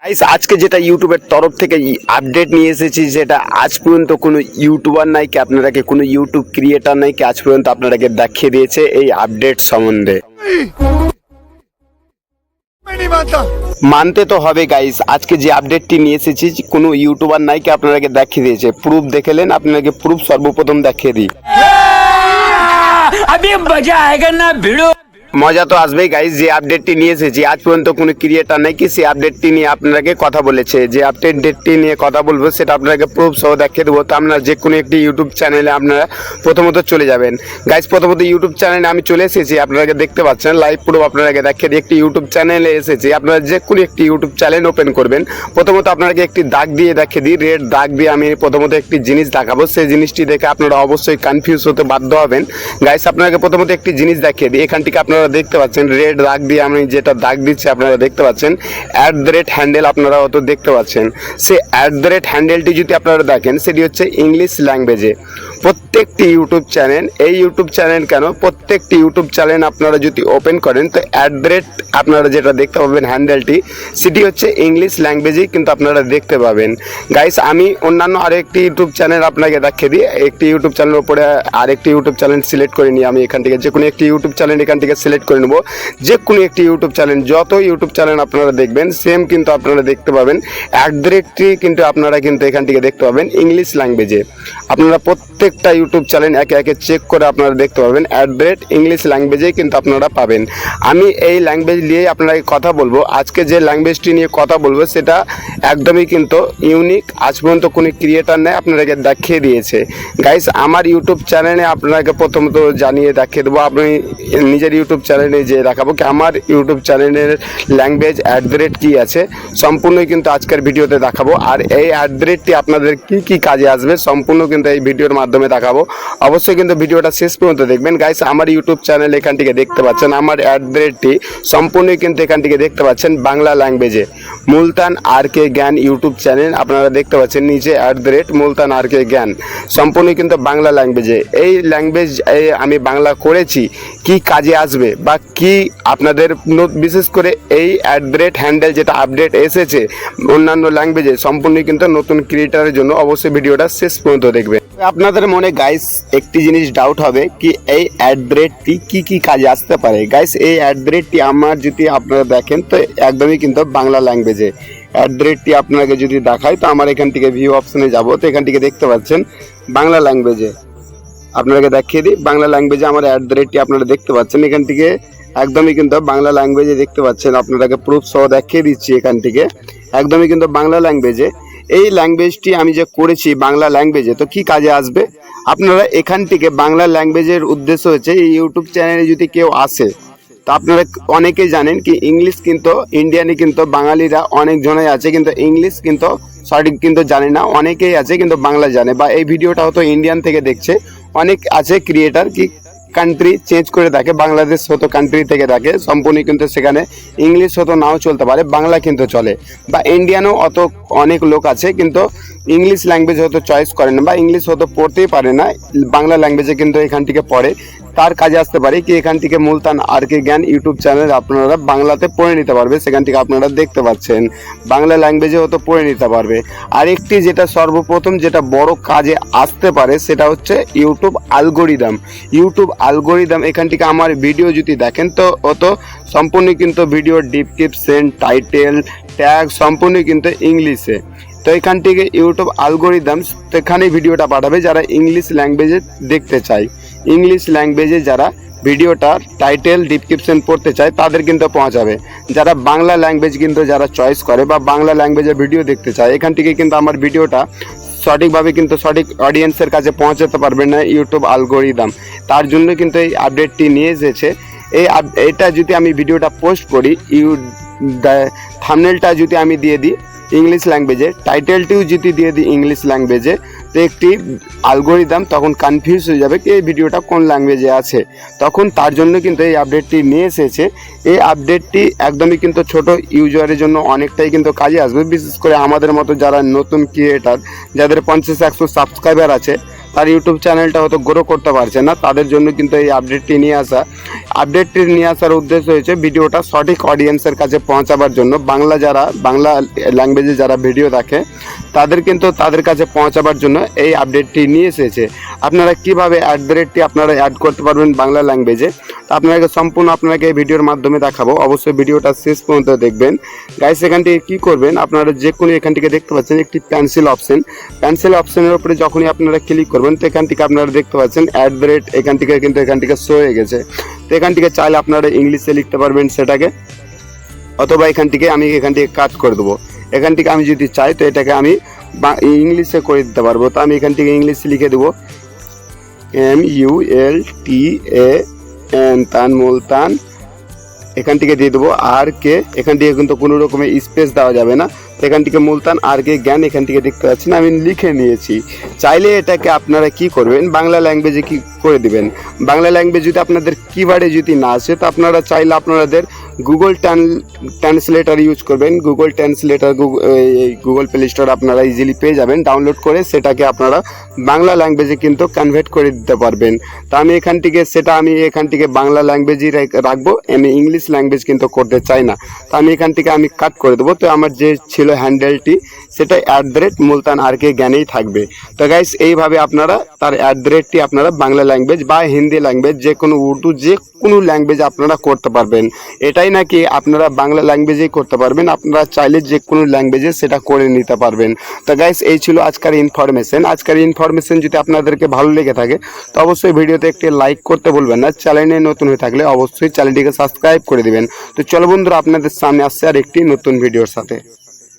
Guys আজকে যেটা ইউটিউবের তরফ থেকে আপডেট নিয়ে এসেছি, যেটা আজ পর্যন্ত কোনো ইউটিউবার নাই কি আপনারাকে, কোনো ইউটিউব ক্রিয়েটার নাই কি আজ পর্যন্ত আপনারাকে দেখিয়ে দিয়েছে এই আপডেট সম্বন্ধে। মানতে তো হবে গাইস, আজকে যে আপডেটটি নিয়ে এসেছি কোনো ইউটিউবার নাই কি আপনারাকে দেখিয়ে দিয়েছে। প্রুফ দেখেলেন, আপনাকে প্রুফ সর্বপ্রথম দেখিয়ে দিই। अभी मजा आएगा ना भिड़ो। মজা তো আসবেই গাইস। যে আপডেটটি নিয়ে এসেছি আজ পর্যন্ত কোনো ক্রিয়েটার নেই কি সেই আপডেটটি নিয়ে আপনাকে কথা বলেছে। যে আপডেটটি নিয়ে কথা বলবো সেটা আপনাকে প্রুফ সহ দেখিয়ে দেবো। তো আপনারা যে কোনো একটি ইউটিউব চ্যানেলে আপনারা প্রথমত চলে যাবেন গাইস। প্রথমত ইউটিউব চ্যানেলে আমি চলে এসেছি, আপনাকে দেখতে পাচ্ছেন লাইভ প্রুফ আপনাকে দেখিয়ে দিই। একটি ইউটিউব চ্যানেলে এসেছি, আপনারা যে কোনো একটি ইউটিউব চ্যানেল ওপেন করবেন। প্রথমত আপনাকে একটি দাগ দিয়ে দেখিয়ে দিই, রেড দাগ দিয়ে আমি প্রথমত একটি জিনিস দেখাবো। সেই জিনিসটি দেখে আপনারা অবশ্যই কনফিউজ হতে বাধ্য হবেন গাইস। আপনাকে প্রথমত একটি জিনিস দেখিয়ে দিই, এখান থেকে আপনারা দেখতে পাচ্ছেন রেড দাগ দিয়ে আমি যেটা দাগ দিচ্ছি আপনারা দেখতে পাচ্ছেন @হ্যান্ডেল, আপনারা হয়তো দেখতে পাচ্ছেন। সেই @হ্যান্ডেলটি যদি আপনারা দেখেন সেটি হচ্ছে ইংলিশ ল্যাঙ্গুয়েজে। প্রত্যেকটি ইউটিউব চ্যানেল, এই ইউটিউব চ্যানেল কেন প্রত্যেকটি ইউটিউব চ্যানেল আপনারা যদি ওপেন করেন তো আপনারা যেটা দেখতে পাবেন হ্যান্ডেলটি সেটি হচ্ছে ইংলিশ ল্যাঙ্গুয়েজেই কিন্তু আপনারা দেখতে পাবেন গাইস। আমি অন্যান্য আরেকটি ইউটিউব চ্যানেল আপনাকে দেখিয়ে দিই। একটি ইউটিউব চ্যানেলের উপরে আরেকটি ইউটিউব চ্যানেল সিলেক্ট করে নিই আমি এখান থেকে। যে কোনো একটি ইউটিউব চ্যানেল এখান থেকে সিলেক্ট করে নেব। যে কোনো একটি ইউটিউব চ্যানেল, যত ইউটিউব চ্যানেল আপনারা দেখবেন সেম কিন্তু আপনারা দেখতে পাবেন @টি কিন্তু আপনারা কিন্তু এখান থেকে দেখতে পাবেন ইংলিশ ল্যাঙ্গুয়েজে। আপনারা প্রত্যেকটা ইউটিউব চ্যানেল একে একে চেক করে আপনারা দেখতে পাবেন ইংলিশ ল্যাঙ্গুয়েজেই কিন্তু আপনারা পাবেন। আমি এই ল্যাঙ্গুয়েজ নিয়েই আপনাকে কথা বলবো। আজকে যে ল্যাঙ্গুয়েজটি নিয়ে কথা বলবো সেটা একদমই কিন্তু ইউনিক, আজ পর্যন্ত কোনো ক্রিয়েটার নেই আপনাকে দেখিয়ে দিয়েছে গাইস। আমার ইউটিউব চ্যানেলে আপনাকে প্রথমত জানিয়ে দেখিয়ে দেবো, আপনি নিজের ইউটিউব চ্যানেলে যে দেখাবো কি আমার ইউটিউব চ্যানেলের ল্যাঙ্গুয়েজ @কি আছে সম্পূর্ণই কিন্তু আজকের ভিডিওতে দেখাবো। আর এই @টি আপনাদের কি কি কাজে আসবে সম্পূর্ণ কিন্তু এই ভিডিওর মাধ্যমে দেখাবো। অবশ্যই কিন্তু ভিডিওটা শেষ পর্যন্ত দেখবেন গাইস। আমার ইউটিউব চ্যানেল এখান থেকে দেখতে পাচ্ছেন, আমার @টি সম্পূর্ণই কিন্তু এখান থেকে দেখতে পাচ্ছেন বাংলা ল্যাঙ্গুয়েজে। মুলতান RK জ্ঞান ইউটিউব চ্যানেল আপনারা দেখতে পাচ্ছেন নিচে মুলতান RK জ্ঞান, সম্পূর্ণই কিন্তু বাংলা ল্যাঙ্গুয়েজে। এই ল্যাঙ্গুয়েজ আমি বাংলা করেছি কি কাজে আসবে বা কি আপনাদের বিশেষ করে এই হ্যান্ডেল যেটা আপডেট এসেছে অন্যান্য ল্যাঙ্গুয়েজে সম্পূর্ণ কিন্তু নতুন ক্রিয়েটারের জন্য অবশ্যই ভিডিওটা শেষ পর্যন্ত দেখবেন। আপনাদের মনে গাইস একটি জিনিস ডাউট হবে কি এই টি কি কি কাজে আসতে পারে গাইস। এই টি আমার যদি আপনারা দেখেন তো একদমই কিন্তু বাংলা ল্যাঙ্গুয়েজে। টি আপনাকে যদি দেখাই তো আমার এখান থেকে ভিউ অপশনে যাব, তো এখান থেকে দেখতে পাচ্ছেন বাংলা ল্যাঙ্গুয়েজে। আপনাকে দেখিয়ে দিই বাংলা ল্যাঙ্গুয়েজে আমার টি আপনারা দেখতে পাচ্ছেন এখান থেকে একদমই কিন্তু বাংলা ল্যাঙ্গুয়েজে দেখতে পাচ্ছেন। আপনাকে প্রুফ সহ দেখিয়ে দিচ্ছি এখান থেকে একদমই কিন্তু বাংলা ল্যাঙ্গুয়েজে। এই ল্যাঙ্গুয়েজটি আমি যে করেছি বাংলা ল্যাঙ্গুয়েজে, তো কি কাজে আসবে আপনারা এখান থেকে বাংলা ল্যাঙ্গুয়েজের উদ্দেশ্য হচ্ছে এই ইউটিউব চ্যানেলে যদি কেউ আসে তো আপনারা অনেকেই জানেন কি ইংলিশ কিন্তু ইন্ডিয়ানে কিন্তু বাঙালিরা অনেকজনই আছে কিন্তু ইংলিশ কিন্তু সঠিক কিন্তু জানে না, অনেকেই আছে কিন্তু বাংলা জানে। বা এই ভিডিওটা হয়তো ইন্ডিয়ান থেকে দেখছে, অনেক আছে ক্রিয়েটার কি কান্ট্রি চেঞ্জ করে দেখে, বাংলাদেশ হতো কান্ট্রি থেকে দেখে সম্পূর্ণ কিন্তু সেখানে ইংলিশ হতো নাও চলতে পারে, বাংলা কিন্তু চলে। বা ইন্ডিয়ানও অনেক লোক আছে কিন্তু ইংলিশ ল্যাঙ্গুয়েজ হয়তো চয়েস করে না বা ইংলিশ হয়তো পড়তেই পারে না, বাংলা ল্যাঙ্গুয়েজে কিন্তু এখান থেকে পড়ে। তার কাজে আসতে পারে কি এখান থেকে মুলতান RK জ্ঞান ইউটিউব চ্যানেল আপনারা বাংলাতে পড়ে নিতে পারবে। সেখান থেকে আপনারা দেখতে পাচ্ছেন বাংলা ল্যাঙ্গুয়েজে হয়তো পড়ে নিতে পারবে। আরেকটি যেটা সর্বপ্রথম যেটা বড় কাজে আসতে পারে সেটা হচ্ছে ইউটিউব অ্যালগোরিদম। এখান থেকে আমার ভিডিও যদি দেখেন তো অত সম্পূর্ণ কিন্তু ভিডিও ডিসক্রিপশন টাইটেল ট্যাগ সম্পূর্ণ কিন্তু ইংলিশে। তো এখান থেকে ইউটিউব অ্যালগোরিদম সেখানে ভিডিওটা পাঠাবে যারা ইংলিশ ল্যাঙ্গুয়েজে দেখতে চায়। ইংলিশ ল্যাঙ্গুয়েজে যারা ভিডিওটা টাইটেল ডিসক্রিপশন পড়তে চায় তাদের কিন্তু পৌঁছাবে। যারা বাংলা ল্যাঙ্গুয়েজ কিন্তু যারা চয়েস করে বা বাংলা ল্যাঙ্গুয়েজে ভিডিও দেখতে চায় এখান থেকে কিন্তু আমার ভিডিওটা সঠিকভাবে কিন্তু সঠিক অডিয়েন্সের কাছে পৌঁছাতে পারবে না ইউটিউব অ্যালগোরিদম। তার জন্য কিন্তু এই আপডেটটি নিয়ে এসেছে। এটা যদি আমি ভিডিওটা পোস্ট করি থাম্বনেলটা যদি আমি দিয়ে দিই ইংলিশ ল্যাঙ্গুয়েজে, টাইটেলটিও যদি দিয়ে দিই ইংলিশ ল্যাঙ্গুয়েজে, তো একটি অ্যালগোরিদম তখন কনফিউজ হয়ে যাবে কি এই ভিডিওটা কোন ল্যাঙ্গুয়েজে আছে। তখন তার জন্য কিন্তু এই আপডেটটি নিয়ে এসেছে। এই আপডেটটি একদমই কিন্তু ছোট ইউজারের জন্য অনেকটাই কিন্তু কাজে আসবে, বিশেষ করে আমাদের মতো যারা নতুন ক্রিয়েটার যাদের 50-100 সাবস্ক্রাইবার আছে তার ইউটিউব চ্যানেলটা হয়তো গ্রো করতে পারছে না, তাদের জন্য কিন্তু এই আপডেটটি নিয়ে আসা। আপডেটটি নিয়ে আসার উদ্দেশ্য হয়েছে ভিডিওটা সঠিক অডিয়েন্সের কাছে পৌঁছাবার জন্য। বাংলা ল্যাঙ্গুয়েজে যারা ভিডিও দেখে তাদের কাছে পৌঁছাবার জন্য এই আপডেটটি নিয়ে এসেছে। আপনারা কিভাবে @টি আপনারা অ্যাড করতে পারবেন বাংলা ল্যাঙ্গুয়েজে, আপনাকে সম্পূর্ণ এই ভিডিওর মাধ্যমে দেখাবো। অবশ্যই ভিডিওটা শেষ পর্যন্ত দেখবেন। গাইস, এখান থেকে কী করবেন, আপনারা যে কোনো এখান থেকে দেখতে পাচ্ছেন একটি পেন্সিল অপশনের উপরে যখনই আপনারা ক্লিক করবেন তো এখান থেকে আপনারা দেখতে পাচ্ছেন এখান থেকে শো হয়ে গেছে। তো এখান থেকে চাইলে আপনারা ইংলিশে লিখতে পারবেন সেটাকে, অথবা এখান থেকে কাট করে দেবো। এখান থেকে আমি যদি চাই তো এটাকে আমি ইংলিশে করে দিতে পারবো। তো আমি এখান থেকে ইংলিশে লিখে দেবো MULTAN মুলতান, এখান থেকে দিয়ে দেবো RK। এখান থেকে কিন্তু কোনো রকমের স্পেস দেওয়া যাবে না। তো এখান থেকে মুলতান RK জ্ঞান, এখান থেকে দেখতে পাচ্ছেন আমি লিখে নিয়েছি। চাইলে এটাকে আপনারা কি করবেন, বাংলা ল্যাঙ্গুয়েজে কি করে দিবেন। বাংলা ল্যাঙ্গুয়েজ যদি আপনাদের কিওয়ার্ডে যদি না আসে তো আপনারা চাইলে আপনাদের গুগল ট্রান্সলেটর ইউজ করবেন। Google translator Google play store আপনারা ইজিলি পেয়ে যাবেন, ডাউনলোড করে সেটাকে আপনারা বাংলা ল্যাঙ্গুয়েজে কিন্তু কনভার্ট করে দিতে পারবেন। তো আমি এখান থেকে বাংলা ল্যাঙ্গুয়েজই রাখবো, আমি ইংলিশ ল্যাঙ্গুয়েজ কিন্তু করতে চাই না। তো আমি এখান থেকে কাট করে দেবো। তো আমার যে ছিল হ্যান্ডেলটি সেটা @মুলতান RK জ্ঞানেই থাকবে। তো গাইস, এইভাবে আপনারা তার @টি আপনারা বাংলা ল্যাঙ্গুয়েজ বা হিন্দি ল্যাঙ্গুয়েজ যে কোনো উর্দু যে কোনো ল্যাঙ্গুয়েজ আপনারা করতে পারবেন। এটাই নাকি আপনারা বাংলা ল্যাঙ্গুয়েজেই করতে পারবেন, আপনারা চাইলে যে কোনো ল্যাঙ্গুয়েজে সেটা করে নিতে পারবেন। তো গাইস, এই ছিল আজকের ইনফরমেশন। যদি আপনাদেরকে ভালো লেগে থাকে তো অবশ্যই ভিডিওতে একটি লাইক করতে ভুলবেন না। চ্যানেলে নতুন হয়ে থাকলে অবশ্যই চ্যানেলটিকে সাবস্ক্রাইব করে দিবেন। তো চলো বন্ধুরা, আপনাদের সামনে আসছে আর একটি নতুন ভিডিওর সাথে।